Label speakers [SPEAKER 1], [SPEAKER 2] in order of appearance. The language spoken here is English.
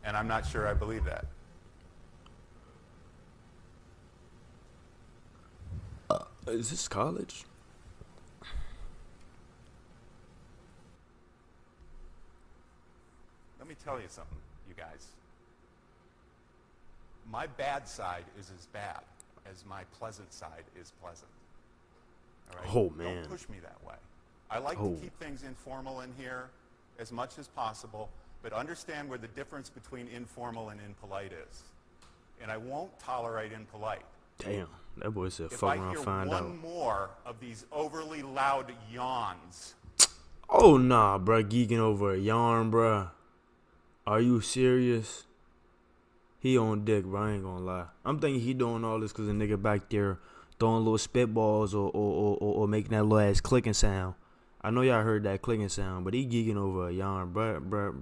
[SPEAKER 1] And I'm not sure I believe that.
[SPEAKER 2] Is this college?
[SPEAKER 1] Let me tell you something, you guys. My bad side is as bad as my pleasant side is pleasant. All right?
[SPEAKER 2] Oh, man.
[SPEAKER 1] Don't push me that way. I like to keep things informal in here as much as possible, but understand where the difference between informal and impolite is. And I won't tolerate impolite.
[SPEAKER 2] Damn, that boy said
[SPEAKER 1] If
[SPEAKER 2] fuck
[SPEAKER 1] I
[SPEAKER 2] around,
[SPEAKER 1] hear
[SPEAKER 2] find
[SPEAKER 1] one
[SPEAKER 2] out.
[SPEAKER 1] more of these overly loud yawns,
[SPEAKER 2] Oh, nah, bruh. Geeking over a yarn, bruh. Are you serious? He on dick, bro. I ain't gonna lie. I'm thinking he doing all this because a nigga back there throwing little spitballs or making that little ass clicking sound. I know y'all heard that clicking sound, but he geeking over a yarn, bruh.